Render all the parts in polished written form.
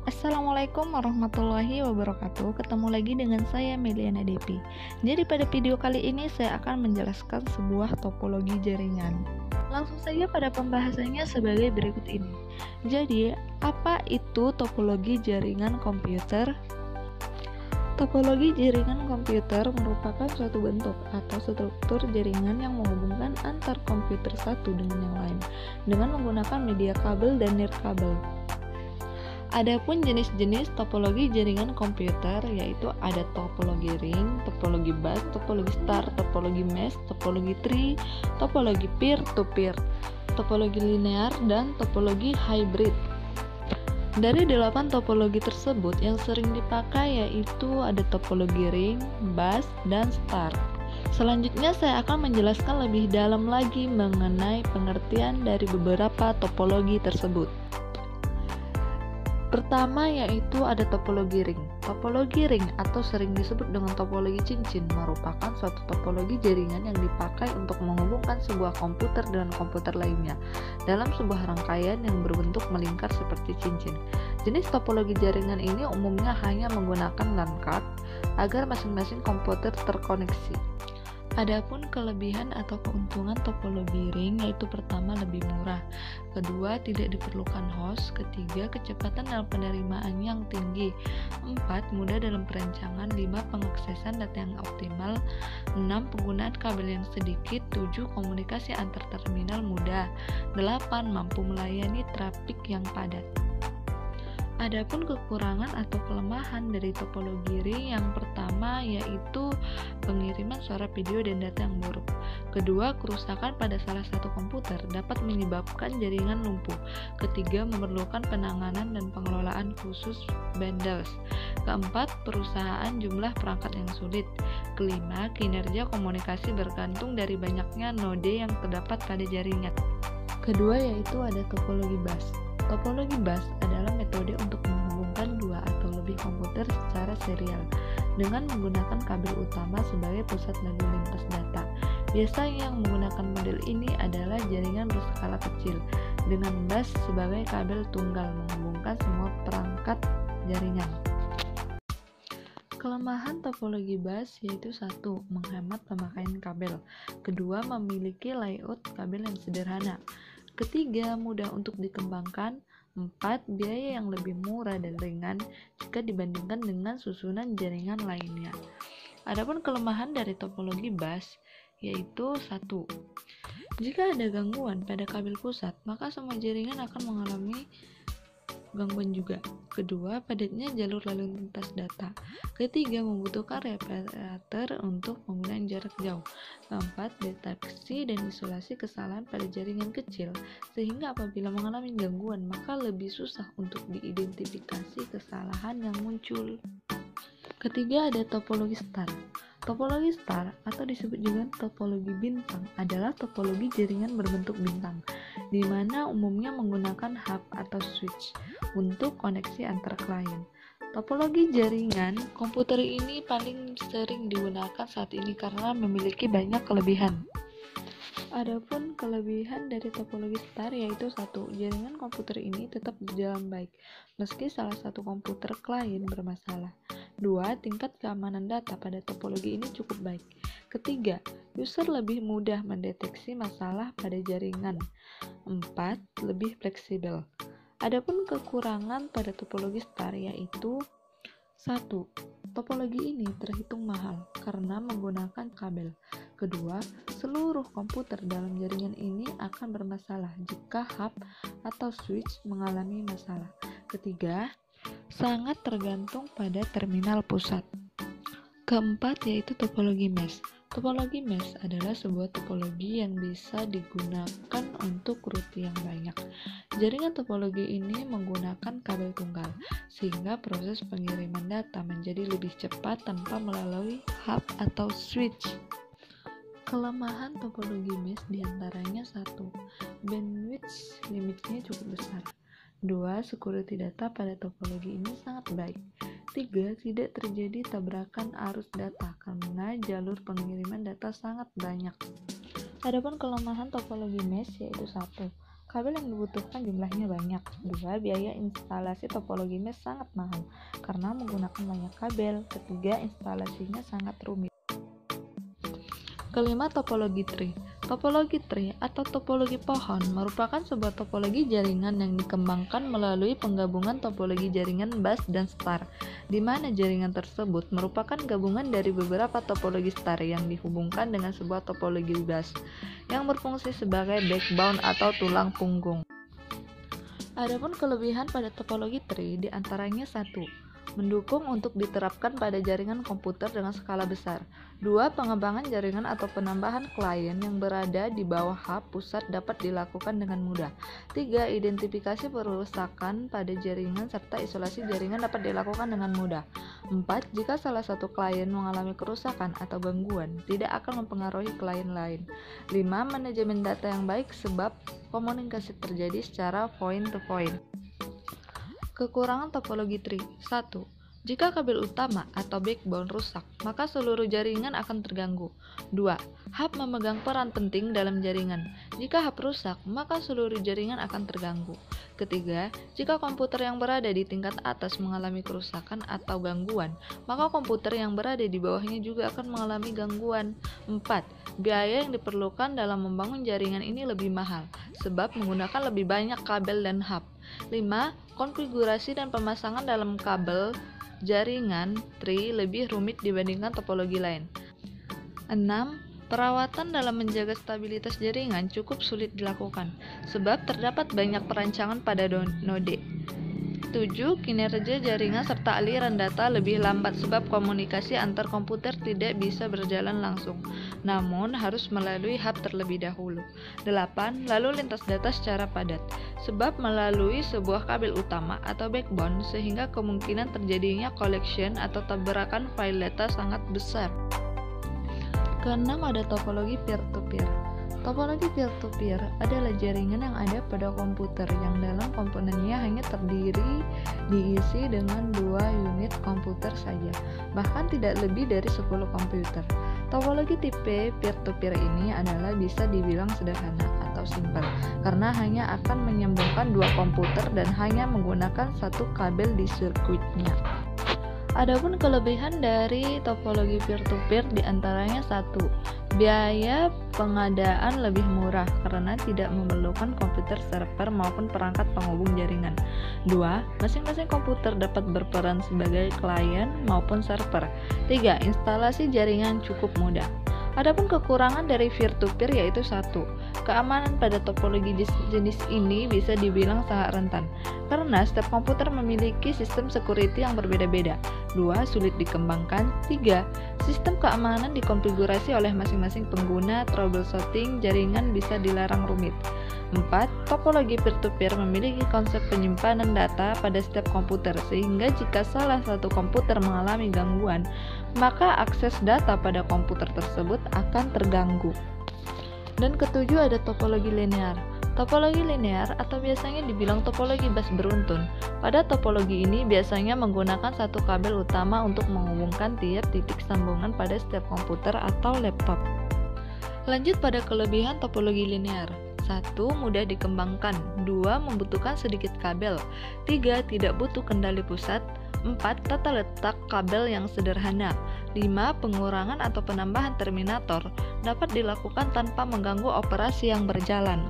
Assalamualaikum warahmatullahi wabarakatuh. Ketemu lagi dengan saya Meliana Depi. Jadi pada video kali ini saya akan menjelaskan sebuah topologi jaringan. Langsung saja pada pembahasannya sebagai berikut ini. Jadi, apa itu topologi jaringan komputer? Topologi jaringan komputer merupakan suatu bentuk atau struktur jaringan yang menghubungkan antar komputer satu dengan yang lain dengan menggunakan media kabel dan nirkabel. Adapun jenis-jenis topologi jaringan komputer yaitu ada topologi ring, topologi bus, topologi star, topologi mesh, topologi tree, topologi peer-to-peer, topologi linear, dan topologi hybrid. Dari 8 topologi tersebut yang sering dipakai yaitu ada topologi ring, bus, dan star. Selanjutnya saya akan menjelaskan lebih dalam lagi mengenai pengertian dari beberapa topologi tersebut. Pertama yaitu ada topologi ring. Topologi ring atau sering disebut dengan topologi cincin merupakan suatu topologi jaringan yang dipakai untuk menghubungkan sebuah komputer dengan komputer lainnya dalam sebuah rangkaian yang berbentuk melingkar seperti cincin. Jenis topologi jaringan ini umumnya hanya menggunakan LAN card agar masing-masing komputer terkoneksi. Adapun kelebihan atau keuntungan topologi ring yaitu pertama lebih murah, kedua tidak diperlukan host, ketiga kecepatan dalam penerimaan yang tinggi, 4 mudah dalam perancangan, 5 pengaksesan data yang optimal, 6 penggunaan kabel yang sedikit, 7 komunikasi antar terminal mudah, 8 mampu melayani trafik yang padat. Adapun kekurangan atau kelemahan dari topologi ring yang pertama yaitu pengiriman suara, video, dan data yang buruk. Kedua, kerusakan pada salah satu komputer dapat menyebabkan jaringan lumpuh. Ketiga, memerlukan penanganan dan pengelolaan khusus bundles. Keempat, perusahaan jumlah perangkat yang sulit. Kelima, kinerja komunikasi bergantung dari banyaknya node yang terdapat pada jaringan. Kedua yaitu ada topologi bus. Topologi bus adalah metode untuk menghubungkan dua atau lebih komputer secara serial dengan menggunakan kabel utama sebagai pusat lalu lintas data. Biasanya yang menggunakan model ini adalah jaringan berskala kecil dengan bus sebagai kabel tunggal menghubungkan semua perangkat jaringan. Kelemahan topologi bus yaitu 1. Menghemat pemakaian kabel. Kedua, memiliki layout kabel yang sederhana. Ketiga, mudah untuk dikembangkan. 4. Biaya yang lebih murah dan ringan jika dibandingkan dengan susunan jaringan lainnya. Adapun kelemahan dari topologi bus yaitu 1. Jika ada gangguan pada kabel pusat, maka semua jaringan akan mengalami gangguan juga. Kedua, padatnya jalur lalu lintas data. Ketiga, membutuhkan reparator untuk penggunaan jarak jauh. Keempat, deteksi dan isolasi kesalahan pada jaringan kecil, sehingga apabila mengalami gangguan, maka lebih susah untuk diidentifikasi kesalahan yang muncul. Ketiga, ada topologi star. Topologi star atau disebut juga topologi bintang adalah topologi jaringan berbentuk bintang, di mana umumnya menggunakan hub atau switch untuk koneksi antar klien. Topologi jaringan komputer ini paling sering digunakan saat ini karena memiliki banyak kelebihan. Adapun kelebihan dari topologi star yaitu 1. Jaringan komputer ini tetap berjalan baik meski salah satu komputer klien bermasalah. 2. Tingkat keamanan data pada topologi ini cukup baik. Ketiga, user lebih mudah mendeteksi masalah pada jaringan. 4. Lebih fleksibel. Adapun kekurangan pada topologi star yaitu 1. Topologi ini terhitung mahal karena menggunakan kabel. Kedua, seluruh komputer dalam jaringan ini akan bermasalah jika hub atau switch mengalami masalah. Ketiga, sangat tergantung pada terminal pusat. Keempat yaitu topologi mesh. Topologi mesh adalah sebuah topologi yang bisa digunakan untuk rute yang banyak. Jaringan topologi ini menggunakan kabel tunggal, sehingga proses pengiriman data menjadi lebih cepat tanpa melalui hub atau switch. Kelemahan topologi mesh diantaranya 1. Bandwidth limitnya cukup besar. 2. Security data pada topologi ini sangat baik. 3. Tidak terjadi tabrakan arus data karena jalur pengiriman data sangat banyak. Adapun kelemahan topologi mesh yaitu 1. kabel yang dibutuhkan jumlahnya banyak. 2. Biaya instalasi topologi mesh sangat mahal karena menggunakan banyak kabel. Ketiga, instalasinya sangat rumit. Kelima, topologi tree. Topologi tree atau topologi pohon merupakan sebuah topologi jaringan yang dikembangkan melalui penggabungan topologi jaringan bus dan star, di mana jaringan tersebut merupakan gabungan dari beberapa topologi star yang dihubungkan dengan sebuah topologi bus yang berfungsi sebagai backbone atau tulang punggung. Adapun kelebihan pada topologi tree diantaranya 1. Mendukung untuk diterapkan pada jaringan komputer dengan skala besar. 2. Pengembangan jaringan atau penambahan klien yang berada di bawah hub pusat dapat dilakukan dengan mudah. 3. Identifikasi perusakan pada jaringan serta isolasi jaringan dapat dilakukan dengan mudah. 4. Jika salah satu klien mengalami kerusakan atau gangguan, tidak akan mempengaruhi klien lain. 5. Manajemen data yang baik sebab komunikasi terjadi secara point to point. Kekurangan topologi tree. 1. Jika kabel utama atau backbone rusak, maka seluruh jaringan akan terganggu. 2. Hub memegang peran penting dalam jaringan. Jika hub rusak, maka seluruh jaringan akan terganggu. Ketiga, jika komputer yang berada di tingkat atas mengalami kerusakan atau gangguan, maka komputer yang berada di bawahnya juga akan mengalami gangguan. 4. Biaya yang diperlukan dalam membangun jaringan ini lebih mahal, sebab menggunakan lebih banyak kabel dan hub. 5. Konfigurasi dan pemasangan dalam kabel jaringan tree lebih rumit dibandingkan topologi lain. 6. Perawatan dalam menjaga stabilitas jaringan cukup sulit dilakukan, sebab terdapat banyak perancangan pada node. 7. Kinerja jaringan serta aliran data lebih lambat sebab komunikasi antar komputer tidak bisa berjalan langsung, namun harus melalui hub terlebih dahulu. 8. Lalu lintas data secara padat, sebab melalui sebuah kabel utama atau backbone sehingga kemungkinan terjadinya collection atau tabrakan file data sangat besar. Keenam, ada topologi peer-to-peer. Topologi peer-to-peer adalah jaringan yang ada pada komputer yang dalam komponennya hanya diisi dengan 2 unit komputer saja, bahkan tidak lebih dari 10 komputer. Topologi tipe peer-to-peer ini adalah bisa dibilang sederhana atau simpel, karena hanya akan menyambungkan 2 komputer dan hanya menggunakan satu kabel di sirkuitnya. Adapun kelebihan dari topologi peer-to-peer diantaranya 1. Biaya pengadaan lebih murah karena tidak memerlukan komputer server maupun perangkat penghubung jaringan. 2. Masing-masing komputer dapat berperan sebagai klien maupun server. 3. Instalasi jaringan cukup mudah. Adapun kekurangan dari peer-to-peer yaitu 1. Keamanan pada topologi jenis ini bisa dibilang sangat rentan, karena setiap komputer memiliki sistem security yang berbeda-beda. 2. Sulit dikembangkan. 3. Sistem keamanan dikonfigurasi oleh masing-masing pengguna, troubleshooting jaringan bisa dilarang rumit. 4. Topologi peer-to-peer memiliki konsep penyimpanan data pada setiap komputer, sehingga jika salah satu komputer mengalami gangguan, maka akses data pada komputer tersebut akan terganggu. Dan ketujuh, ada topologi linear. Topologi linear atau biasanya dibilang topologi bus beruntun. Pada topologi ini biasanya menggunakan satu kabel utama untuk menghubungkan tiap titik sambungan pada setiap komputer atau laptop. Lanjut pada kelebihan topologi linear. 1. Mudah dikembangkan. 2. Membutuhkan sedikit kabel. 3. Tidak butuh kendali pusat. 4. Tata letak kabel yang sederhana. 5. Pengurangan atau penambahan terminator dapat dilakukan tanpa mengganggu operasi yang berjalan.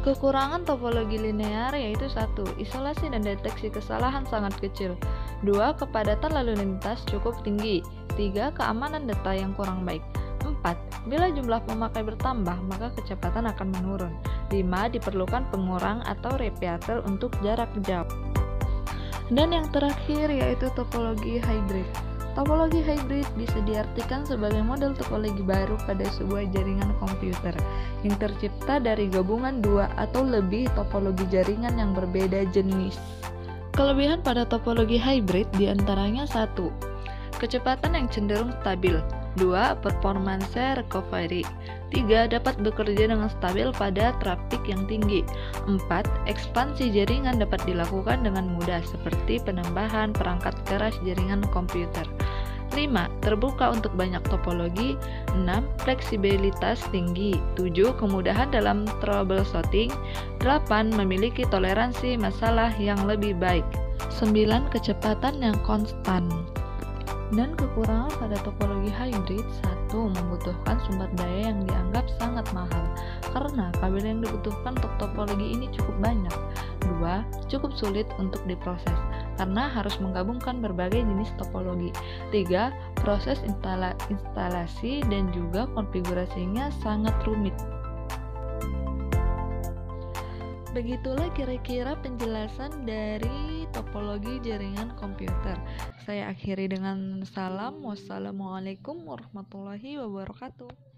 Kekurangan topologi linear yaitu 1. Isolasi dan deteksi kesalahan sangat kecil. 2. Kepadatan lalu lintas cukup tinggi. 3. Keamanan data yang kurang baik. 4. Bila jumlah pemakai bertambah, maka kecepatan akan menurun. 5. Diperlukan pengurang atau repeater untuk jarak jauh. Dan yang terakhir yaitu topologi hybrid. Topologi hybrid bisa diartikan sebagai model topologi baru pada sebuah jaringan komputer yang tercipta dari gabungan 2 atau lebih topologi jaringan yang berbeda jenis. Kelebihan pada topologi hybrid diantaranya 1. Kecepatan yang cenderung stabil. 2. Performance recovery. 3. Dapat bekerja dengan stabil pada trafik yang tinggi. 4. Ekspansi jaringan dapat dilakukan dengan mudah seperti penambahan perangkat keras jaringan komputer. 5. Terbuka untuk banyak topologi. 6. Fleksibilitas tinggi. 7. Kemudahan dalam troubleshooting. 8. Memiliki toleransi masalah yang lebih baik. 9. Kecepatan yang konstan. Dan kekurangan pada topologi hybrid. 1. Membutuhkan sumber daya yang dianggap sangat mahal karena kabel yang dibutuhkan untuk topologi ini cukup banyak. 2. Cukup sulit untuk diproses karena harus menggabungkan berbagai jenis topologi. 3. Proses instalasi dan juga konfigurasinya sangat rumit. Begitulah kira-kira penjelasan dari topologi jaringan komputer. Saya akhiri dengan salam. Wassalamualaikum warahmatullahi wabarakatuh.